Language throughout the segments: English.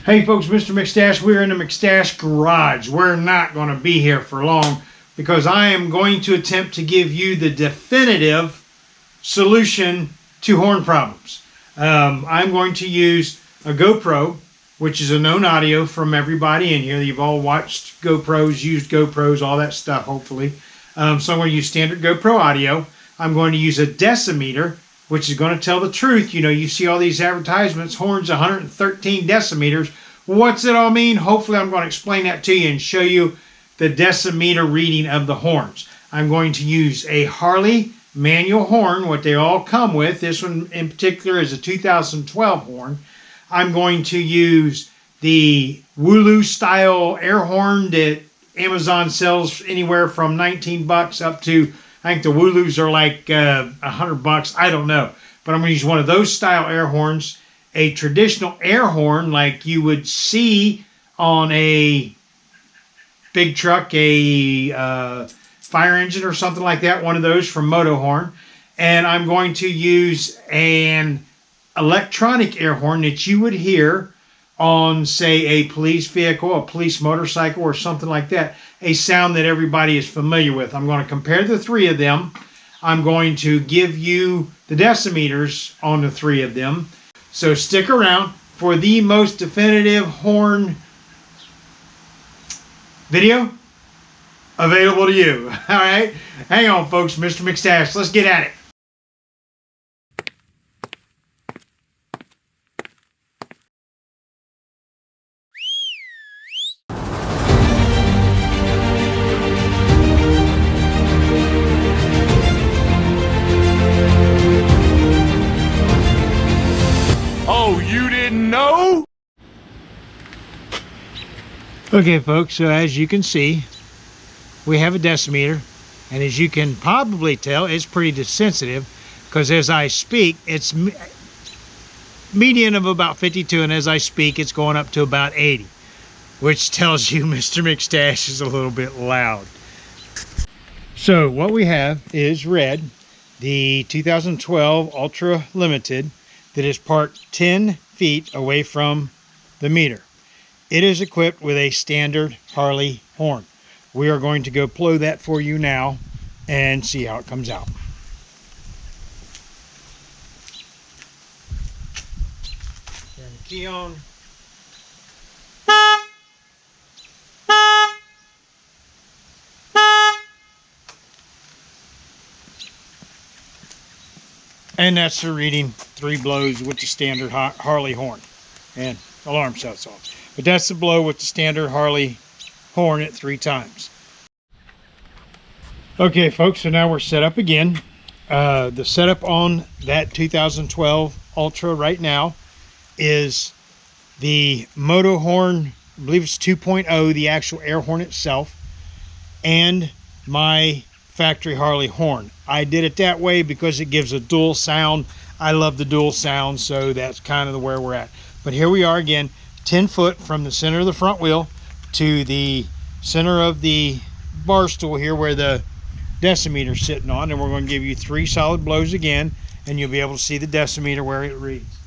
Hey folks, Mr. McStache, we're in the McStache garage. We're not going to be here for long because I am going to attempt to give you the definitive solution to horn problems. I'm going to use a GoPro, which is a known audio from everybody in here. You've all watched GoPros, used GoPros, all that stuff, hopefully. So I'm going to use standard GoPro audio. I'm going to use a decemeter, which is going to tell the truth. You know, you see all these advertisements, horns 113 decimeters. What's it all mean? Hopefully I'm going to explain that to you and show you the decimeter reading of the horns. I'm going to use a Harley manual horn, what they all come with. This one in particular is a 2012 horn. I'm going to use the Wulu style air horn that Amazon sells anywhere from 19 bucks up to, I think the Wulus are like 100 bucks. I don't know. But I'm going to use one of those style air horns. A traditional air horn like you would see on a big truck, a fire engine or something like that. One of those from Motohorn. And I'm going to use an electronic air horn that you would hear on, say, a police vehicle, a police motorcycle, or something like that. A sound that everybody is familiar with. I'm going to compare the three of them. I'm going to give you the decimeters on the three of them. So stick around for the most definitive horn video available to you. All right? Hang on, folks. Mr. McStache, let's get at it. Okay folks, so as you can see, we have a decimeter, and as you can probably tell, it's pretty sensitive because as I speak, it's median of about 52, and as I speak, it's going up to about 80, which tells you Mr. McStache is a little bit loud. So what we have is red, the 2012 Ultra Limited, that is parked 10 feet away from the meter. It is equipped with a standard Harley horn. We are going to go blow that for you now and see how it comes out. Turn the key on. And that's the reading, 3 blows with the standard Harley horn. And alarm sets off. But that's the blow with the standard Harley horn at 3 times. Okay folks, so now we're set up again. The setup on that 2012 Ultra right now is the Moto horn, I believe it's 2.0, the actual air horn itself, and my factory Harley horn. I did it that way because it gives a dual sound. I love the dual sound, so that's kind of where we're at. But here we are again, 10 foot from the center of the front wheel to the center of the bar stool here where the decimeter is sitting on, and we're going to give you 3 solid blows again, and you'll be able to see the decimeter where it reads.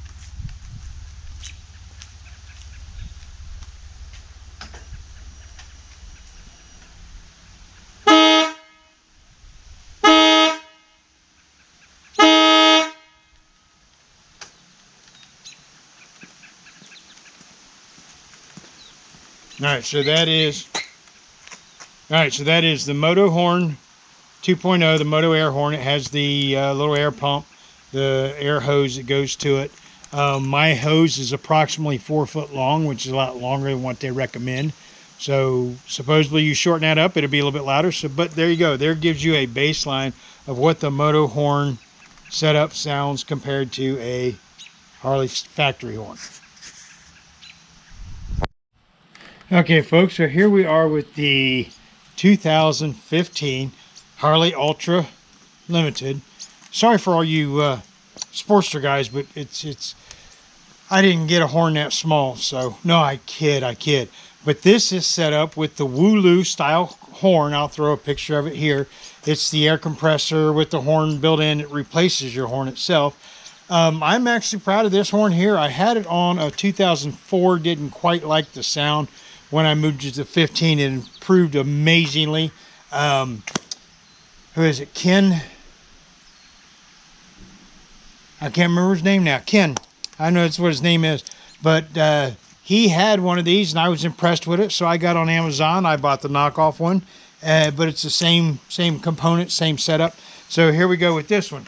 Alright, so that is the Moto horn 2.0, the Moto air horn. It has the little air pump, the air hose that goes to it. My hose is approximately 4 foot long, which is a lot longer than what they recommend. So supposedly you shorten that up, it'll be a little bit louder. So, but there you go. There gives you a baseline of what the Moto horn setup sounds compared to a Harley factory horn. Okay folks, so here we are with the 2015 Harley Ultra Limited. Sorry for all you Sportster guys, but I didn't get a horn that small, so no, I kid. But this is set up with the Wulu style horn. I'll throw a picture of it here. It's the air compressor with the horn built in. It replaces your horn itself. I'm actually proud of this horn here. I had it on a 2004, didn't quite like the sound. When I moved to the 15, it improved amazingly. Who is it? Ken? I can't remember his name now. Ken. I know that's what his name is. But he had one of these, and I was impressed with it. So I got on Amazon. I bought the knockoff one. But it's the same component, same setup. So here we go with this one.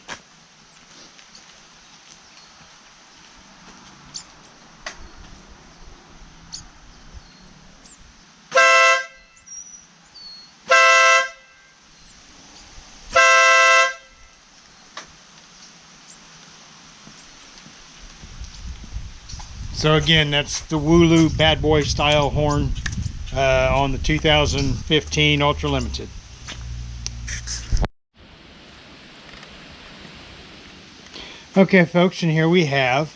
So again, that's the Wulu bad boy style horn on the 2015 Ultra Limited. Okay, folks, and here we have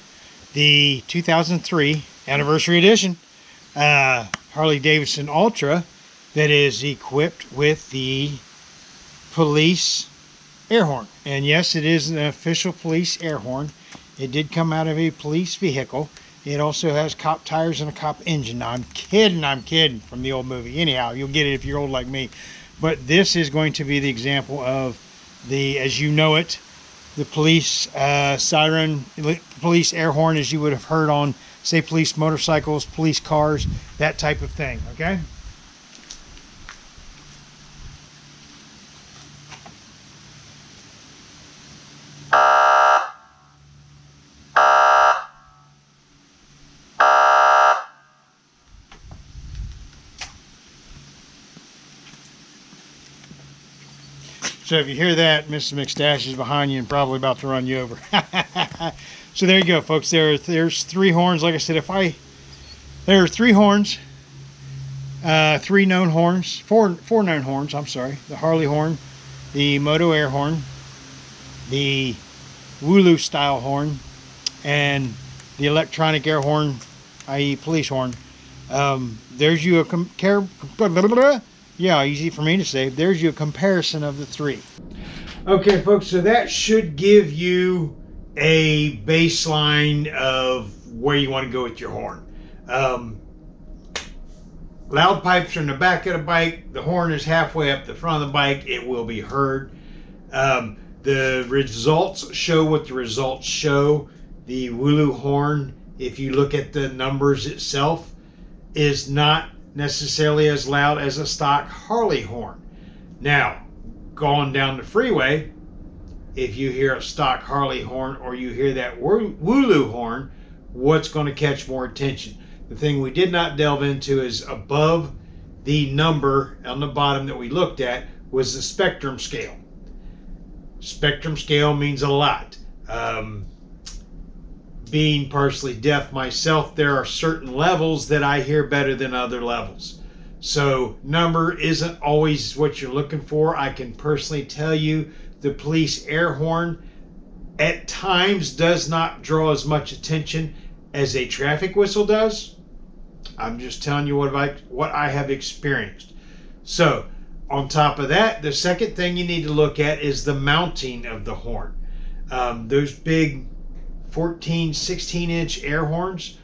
the 2003 anniversary edition Harley Davidson Ultra that is equipped with the police air horn. And yes, it is an official police air horn. It did come out of a police vehicle. It also has cop tires and a cop engine. Now, I'm kidding from the old movie. Anyhow, you'll get it if you're old like me. But this is going to be the example of the, as you know it, the police siren, police air horn, as you would have heard on, say, police motorcycles, police cars, that type of thing, okay? So if you hear that, Mrs. McStache is behind you and probably about to run you over. So there you go, folks. There's three horns. Like I said, there are three horns, four known horns. I'm sorry. The Harley horn, the Moto air horn, the Wulu style horn, and the electronic air horn, i.e. police horn. There's you a yeah, easy for me to say. There's your comparison of the three. Okay, folks, so that should give you a baseline of where you want to go with your horn. Loud pipes are in the back of the bike. The horn is halfway up the front of the bike. It will be heard. The results show what the results show. The Wulu horn, if you look at the numbers itself, is not necessarily as loud as a stock Harley horn. Now, going down the freeway, if you hear a stock Harley horn or you hear that Wulu horn, what's going to catch more attention? The thing we did not delve into is above the number on the bottom that we looked at was the spectrum scale. Spectrum scale means a lot. Being partially deaf myself, there are certain levels that I hear better than other levels. So number isn't always what you're looking for. I can personally tell you the police air horn at times does not draw as much attention as a traffic whistle does. I'm just telling you what I have experienced. So on top of that, the second thing you need to look at is the mounting of the horn. Those big 14, 16-inch air horns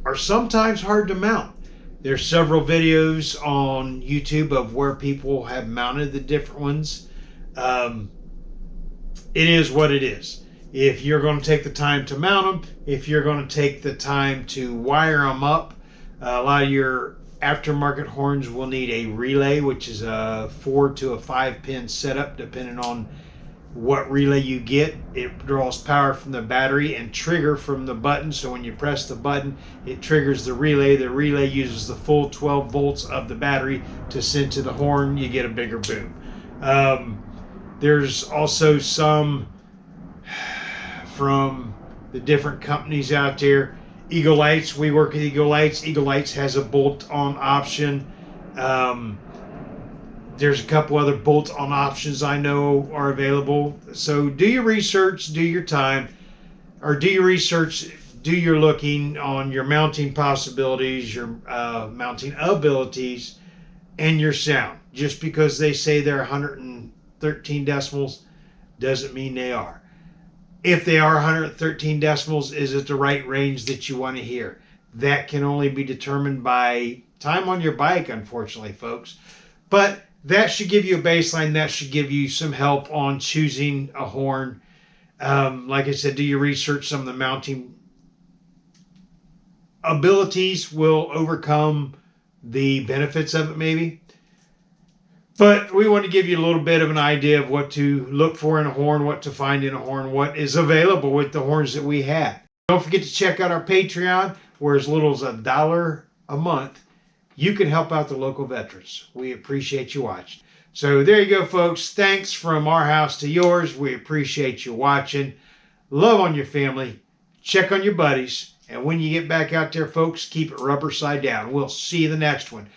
are sometimes hard to mount. There's several videos on YouTube of where people have mounted the different ones. It is what it is. If you're going to take the time to mount them, if you're going to take the time to wire them up, a lot of your aftermarket horns will need a relay, which is a 4 to a 5 pin setup, depending on what relay you get. It draws power from the battery and trigger from the button. So when you press the button, it triggers the relay. The relay uses the full 12 volts of the battery to send to the horn. You get a bigger boom. There's also some from the different companies out there. Eagle Lights, we work with Eagle Lights. Eagle Lights has a bolt-on option. There's a couple other bolt-on options I know are available. So do your research, do your time, or do your research, do your looking on your mounting possibilities, your mounting abilities, and your sound. Just because they say they're 113 decibels doesn't mean they are. If they are 113 decibels, is it the right range that you want to hear? That can only be determined by time on your bike, unfortunately, folks. But that should give you a baseline. That should give you some help on choosing a horn. Like I said, do your research. Some of the mounting abilities will overcome the benefits of it, maybe. But we want to give you a little bit of an idea of what to look for in a horn, what to find in a horn, what is available with the horns that we have. Don't forget to check out our Patreon, where as little as $1 a month, you can help out the local veterans. We appreciate you watching. So there you go, folks. Thanks from our house to yours. We appreciate you watching. Love on your family. Check on your buddies. And when you get back out there, folks, keep it rubber side down. We'll see you the next one.